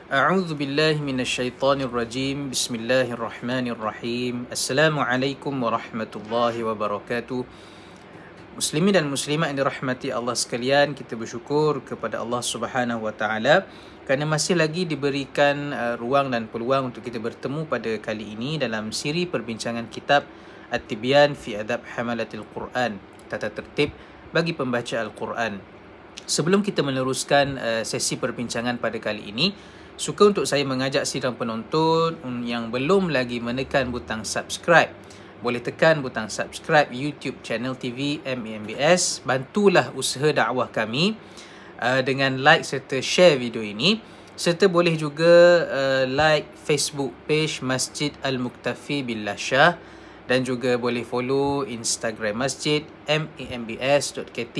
A'udzu billahi minasyaitonir rajim. Bismillahirrahmanirrahim. Assalamualaikum warahmatullahi wabarakatuh. Muslimin dan muslimat yang dirahmati Allah sekalian, kita bersyukur kepada Allah Subhanahu wa taala kerana masih lagi diberikan ruang dan peluang untuk kita bertemu pada kali ini dalam siri perbincangan kitab At-Tibyan fi Adab Hamalatil Quran, tata tertib bagi pembaca Al-Quran. Sebelum kita meneruskan sesi perbincangan pada kali ini, suka untuk saya mengajak sidang penonton yang belum lagi menekan butang subscribe, boleh tekan butang subscribe YouTube channel TV MAMBS. Bantulah usaha dakwah kami dengan like serta share video ini, serta boleh juga like Facebook page Masjid Al-Muktafi Billah Shah, dan juga boleh follow Instagram Masjid MAMBS.kt.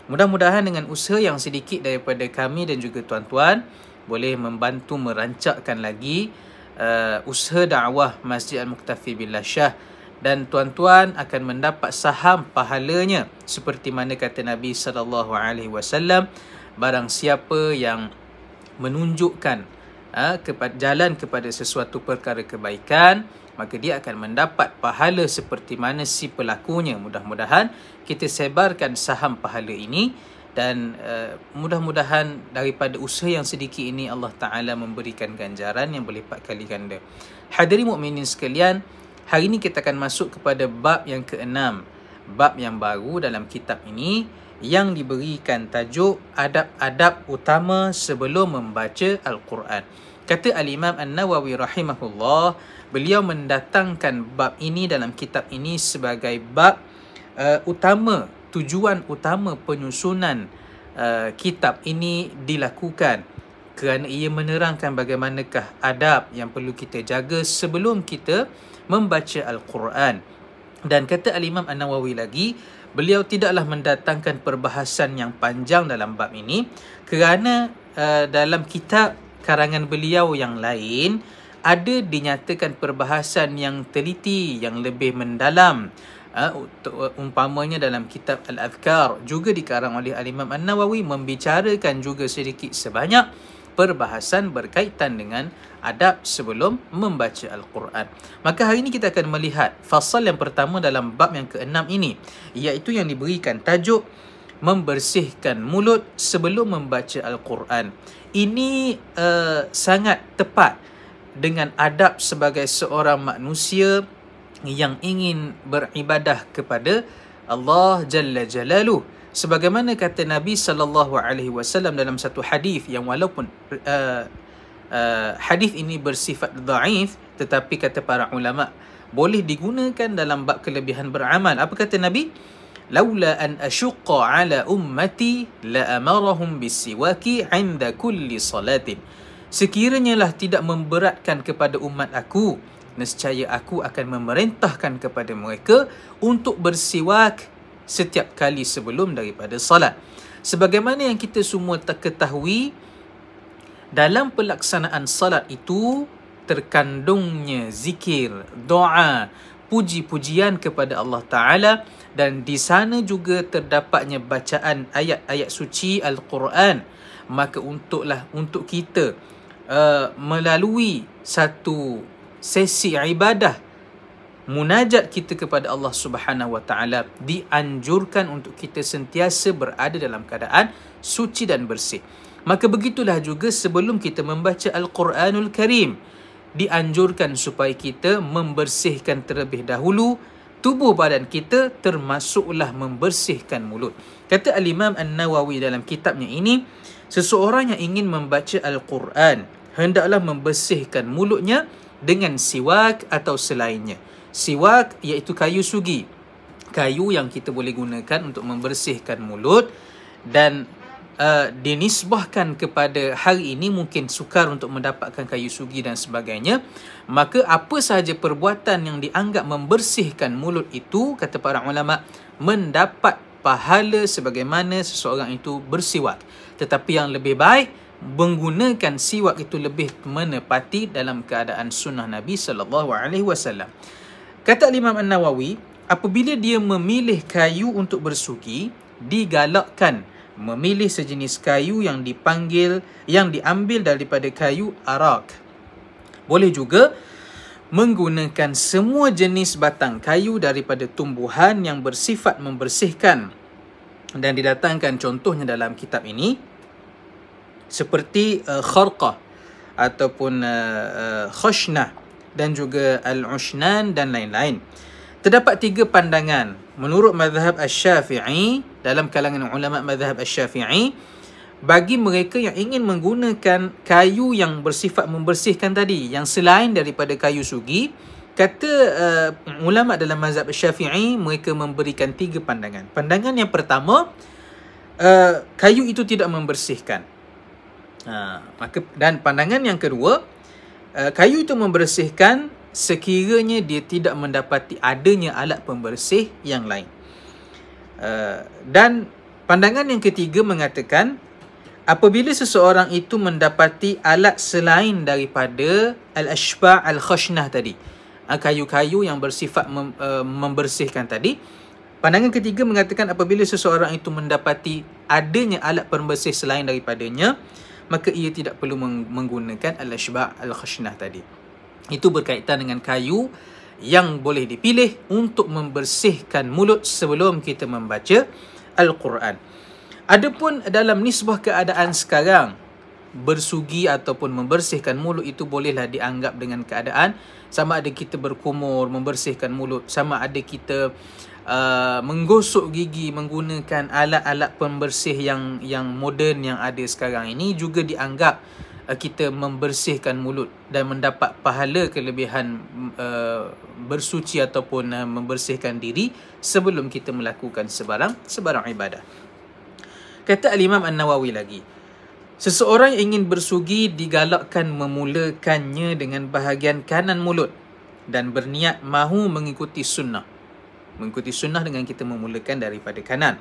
Mudah-mudahan dengan usaha yang sedikit daripada kami dan juga tuan-tuan boleh membantu merancakkan lagi usaha dakwah Masjid Al-Muktafi Billah Shah, dan tuan-tuan akan mendapat saham pahalanya seperti mana kata Nabi SAW, barang siapa yang menunjukkan jalan kepada sesuatu perkara kebaikan, maka dia akan mendapat pahala seperti mana si pelakunya. Mudah-mudahan kita sebarkan saham pahala ini, dan mudah-mudahan daripada usaha yang sedikit ini Allah Ta'ala memberikan ganjaran yang berlipat kali ganda. Hadirin mukminin sekalian, hari ini kita akan masuk kepada bab yang ke-6, bab yang baru dalam kitab ini yang diberikan tajuk adab-adab utama sebelum membaca Al-Quran. Kata Al-Imam An-Nawawi rahimahullah, beliau mendatangkan bab ini dalam kitab ini sebagai bab utama, tujuan utama penyusunan kitab ini dilakukan kerana ia menerangkan bagaimanakah adab yang perlu kita jaga sebelum kita membaca Al-Quran. Dan kata Al-Imam An-Nawawi lagi, beliau tidaklah mendatangkan perbahasan yang panjang dalam bab ini kerana dalam kitab karangan beliau yang lain ada dinyatakan perbahasan yang teliti, yang lebih mendalam. Umpamanya dalam kitab Al-Adhkar juga dikarang oleh Al-Imam An-Nawawi, membicarakan juga sedikit sebanyak perbahasan berkaitan dengan adab sebelum membaca Al-Quran. Maka hari ini kita akan melihat fasal yang pertama dalam bab yang ke-6 ini, iaitu yang diberikan tajuk membersihkan mulut sebelum membaca Al-Quran. Ini sangat tepat dengan adab sebagai seorang manusia yang ingin beribadah kepada Allah Jalla Jalaluh. Sebagaimana kata Nabi SAW dalam satu hadis yang walaupun hadis ini bersifat dhaif, tetapi kata para ulama boleh digunakan dalam bab kelebihan beramal. Apa kata Nabi? Laula an asyqa ala ummati la amarahum bisiwaki 'inda kulli salatin. Sekiranya lah tidak memberatkan kepada umat aku, nescaya aku akan memerintahkan kepada mereka untuk bersiwak setiap kali sebelum daripada salat. Sebagaimana yang kita semua ketahui, dalam pelaksanaan salat itu terkandungnya zikir, doa, puji-pujian kepada Allah Ta'ala, dan di sana juga terdapatnya bacaan ayat-ayat suci Al-Quran. Maka untuk kita melalui satu sesi ibadah, munajat kita kepada Allah Subhanahu wa taala, dianjurkan untuk kita sentiasa berada dalam keadaan suci dan bersih. Maka begitulah juga sebelum kita membaca Al-Quranul Karim, dianjurkan supaya kita membersihkan terlebih dahulu tubuh badan kita, termasuklah membersihkan mulut. Kata Al-Imam An-Nawawi dalam kitabnya ini, seseorang yang ingin membaca Al-Quran hendaklah membersihkan mulutnya dengan siwak atau selainnya. Siwak iaitu kayu sugi, kayu yang kita boleh gunakan untuk membersihkan mulut, dan dinisbahkan kepada hari ini mungkin sukar untuk mendapatkan kayu sugi dan sebagainya. Maka apa sahaja perbuatan yang dianggap membersihkan mulut itu, kata para ulama, mendapat pahala sebagaimana seseorang itu bersiwak. Tetapi yang lebih baik, menggunakan siwak itu lebih menepati dalam keadaan sunnah Nabi SAW. Kata Imam An-Nawawi, apabila dia memilih kayu untuk bersugi, digalakkan memilih sejenis kayu yang diambil daripada kayu arak. Boleh juga menggunakan semua jenis batang kayu daripada tumbuhan yang bersifat membersihkan, dan didatangkan contohnya dalam kitab ini seperti kharqah ataupun khashnah dan juga al-ushnan dan lain-lain. Terdapat 3 pandangan menurut mazhab Asy-Syafi'i, dalam kalangan ulama mazhab Asy-Syafi'i, bagi mereka yang ingin menggunakan kayu yang bersifat membersihkan tadi, yang selain daripada kayu sugi. Kata ulama dalam mazhab Asy-Syafi'i, mereka memberikan 3 pandangan. Pandangan yang pertama, kayu itu tidak membersihkan. Dan pandangan yang kedua, kayu itu membersihkan sekiranya dia tidak mendapati adanya alat pembersih yang lain. Dan pandangan yang ketiga mengatakan, apabila seseorang itu mendapati alat selain daripada al-ashba' al-khashnah tadi, kayu-kayu yang bersifat membersihkan tadi, pandangan ketiga mengatakan apabila seseorang itu mendapati adanya alat pembersih selain daripadanya, maka ia tidak perlu menggunakan al-ashba' al-khashnah tadi. Itu berkaitan dengan kayu yang boleh dipilih untuk membersihkan mulut sebelum kita membaca Al-Quran. Adapun dalam nisbah keadaan sekarang, bersugi ataupun membersihkan mulut itu bolehlah dianggap dengan keadaan sama ada kita berkumur, membersihkan mulut, sama ada kita menggosok gigi menggunakan alat-alat pembersih yang moden yang ada sekarang ini, juga dianggap kita membersihkan mulut dan mendapat pahala kelebihan bersuci ataupun membersihkan diri sebelum kita melakukan sebarang ibadah. Kata Al-Imam An-Nawawi lagi, seseorang yang ingin bersugi digalakkan memulakannya dengan bahagian kanan mulut dan berniat mahu mengikuti sunnah. Mengikuti sunnah dengan kita memulakan daripada kanan.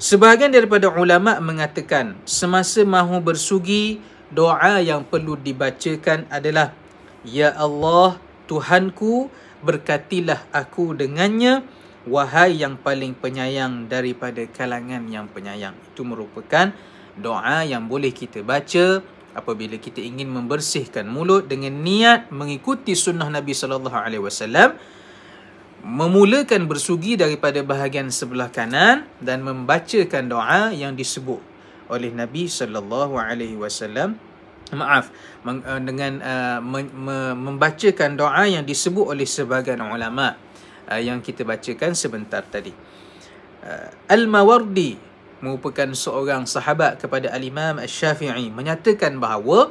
Sebahagian daripada ulama mengatakan semasa mahu bersugi, doa yang perlu dibacakan adalah, Ya Allah, Tuhanku, berkatilah aku dengannya, wahai yang paling penyayang daripada kalangan yang penyayang. Itu merupakan doa yang boleh kita baca apabila kita ingin membersihkan mulut dengan niat mengikuti sunnah Nabi SAW, memulakan bersugi daripada bahagian sebelah kanan dan membacakan doa yang disebut oleh Nabi SAW. Membacakan doa yang disebut oleh sebahagian ulama yang kita bacakan sebentar tadi. Al-Mawardi merupakan seorang sahabat kepada Al-Imam Asy-Syafi'i, menyatakan bahawa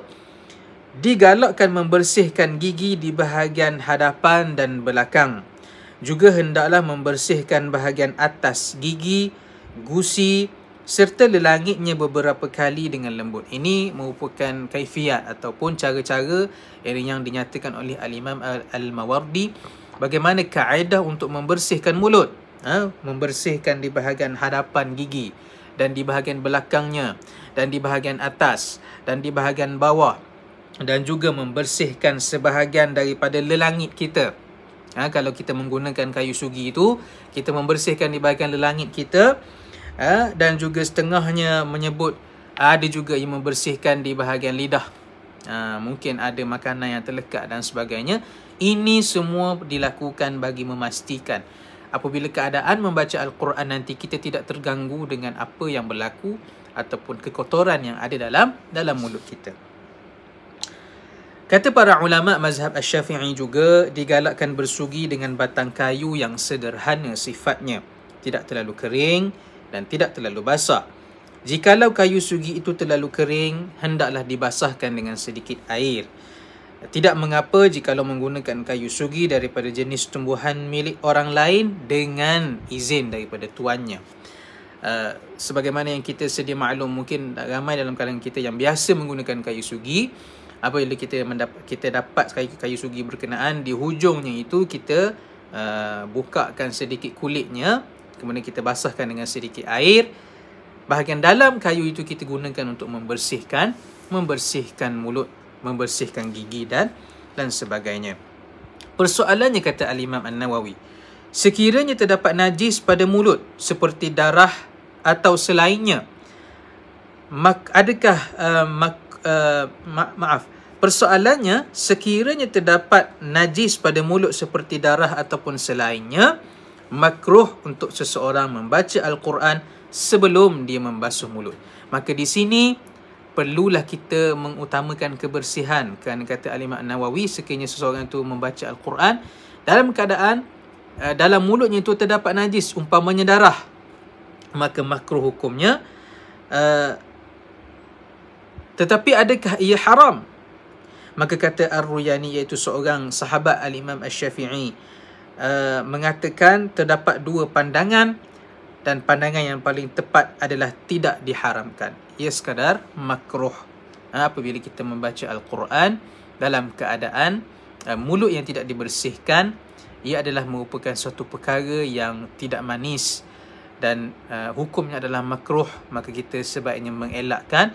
digalakkan membersihkan gigi di bahagian hadapan dan belakang. Juga hendaklah membersihkan bahagian atas gigi, gusi serta lelangitnya beberapa kali dengan lembut. Ini merupakan kaifiat ataupun cara-cara yang dinyatakan oleh Al-Imam Al-Mawardi, bagaimana kaedah untuk membersihkan mulut. Membersihkan di bahagian hadapan gigi dan di bahagian belakangnya dan di bahagian atas dan di bahagian bawah, dan juga membersihkan sebahagian daripada lelangit kita. Kalau kita menggunakan kayu sugi itu, kita membersihkan di bahagian lelangit kita, dan juga setengahnya menyebut ada juga yang membersihkan di bahagian lidah. Mungkin ada makanan yang terlekat dan sebagainya. Ini semua dilakukan bagi memastikan apabila keadaan membaca Al-Quran nanti kita tidak terganggu dengan apa yang berlaku ataupun kekotoran yang ada dalam mulut kita. Kata para ulama mazhab Asy-Syafi'i juga digalakkan bersugi dengan batang kayu yang sederhana sifatnya, tidak terlalu kering dan tidak terlalu basah. Jikalau kayu sugi itu terlalu kering, hendaklah dibasahkan dengan sedikit air. Tidak mengapa jikalau menggunakan kayu sugi daripada jenis tumbuhan milik orang lain dengan izin daripada tuannya. Sebagaimana yang kita sedia maklum, mungkin ramai dalam kalangan kita yang biasa menggunakan kayu sugi. Apabila kita dapat kayu sugi berkenaan, di hujungnya itu kita bukakan sedikit kulitnya, kemudian kita basahkan dengan sedikit air. Bahagian dalam kayu itu kita gunakan untuk membersihkan mulut, membersihkan gigi dan sebagainya. Persoalannya, kata Al-Imam An-Nawawi, sekiranya terdapat najis pada mulut seperti darah atau selainnya, adakah maaf, persoalannya, sekiranya terdapat najis pada mulut seperti darah ataupun selainnya, makruh untuk seseorang membaca Al-Quran sebelum dia membasuh mulut. Maka di sini perlulah kita mengutamakan kebersihan, kerana kata Al-Imam Nawawi, sekiranya seseorang itu membaca Al-Quran dalam keadaan dalam mulutnya itu terdapat najis, umpamanya darah, maka makruh hukumnya. Tetapi adakah ia haram? Maka kata Ar-Ruyani, iaitu seorang sahabat Al-Imam Asy-Syafi'i, mengatakan terdapat dua pandangan, dan pandangan yang paling tepat adalah tidak diharamkan. Ia sekadar makruh apabila kita membaca Al-Quran dalam keadaan mulut yang tidak dibersihkan. Ia adalah merupakan suatu perkara yang tidak manis dan hukumnya adalah makruh. Maka kita sebaiknya mengelakkan.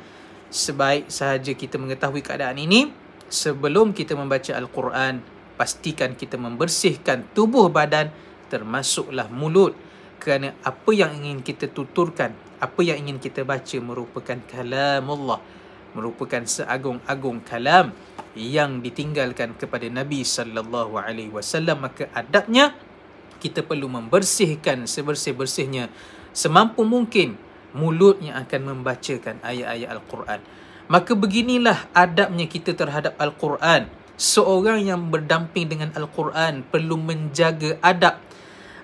Sebaik sahaja kita mengetahui keadaan ini, sebelum kita membaca Al-Quran, pastikan kita membersihkan tubuh badan, termasuklah mulut. Kerana apa yang ingin kita tuturkan, apa yang ingin kita baca merupakan kalamullah, merupakan seagung-agung kalam yang ditinggalkan kepada Nabi sallallahu alaihi wasallam. Maka adabnya kita perlu membersihkan sebersih-bersihnya semampu mungkin mulut yang akan membacakan ayat-ayat Al-Quran. Maka beginilah adabnya kita terhadap Al-Quran. Seorang yang berdamping dengan Al-Quran perlu menjaga adab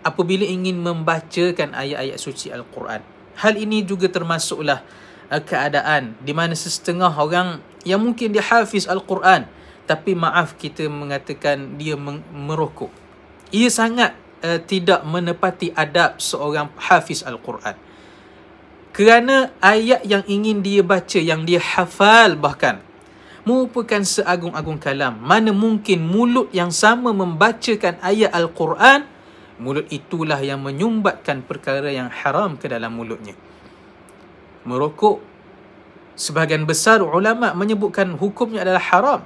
apabila ingin membacakan ayat-ayat suci Al-Quran. Hal ini juga termasuklah keadaan di mana setengah orang yang mungkin dia hafiz Al-Quran, tapi maaf kita mengatakan dia merokok. Ia sangat tidak menepati adab seorang hafiz Al-Quran. Kerana ayat yang ingin dia baca, yang dia hafal bahkan, merupakan seagung-agung kalam. Mana mungkin mulut yang sama membacakan ayat Al-Quran, mulut itulah yang menyumbatkan perkara yang haram ke dalam mulutnya. Merokok, sebahagian besar ulama menyebutkan hukumnya adalah haram.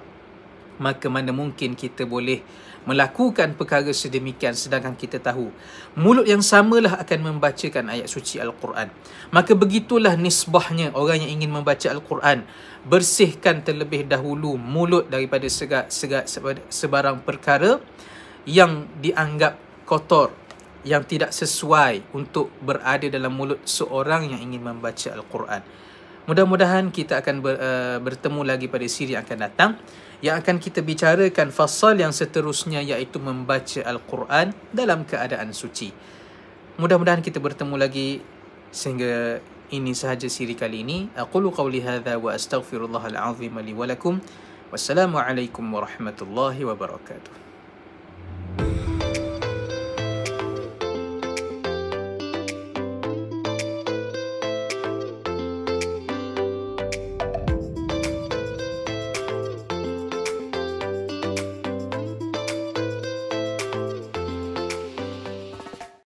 Maka mana mungkin kita boleh melakukan perkara sedemikian sedangkan kita tahu mulut yang samalah akan membacakan ayat suci Al-Quran. Maka begitulah nisbahnya orang yang ingin membaca Al-Quran. Bersihkan terlebih dahulu mulut daripada sebarang perkara yang dianggap kotor, yang tidak sesuai untuk berada dalam mulut seorang yang ingin membaca Al-Quran. Mudah-mudahan kita akan bertemu lagi pada siri yang akan datang, yang akan kita bicarakan fasal yang seterusnya, iaitu membaca Al-Quran dalam keadaan suci. Mudah-mudahan kita bertemu lagi. Sehingga ini sahaja siri kali ini. Aqulu qawli hadha wa astaghfirullahal azim li wa lakum. Wassalamualaikum warahmatullahi wabarakatuh.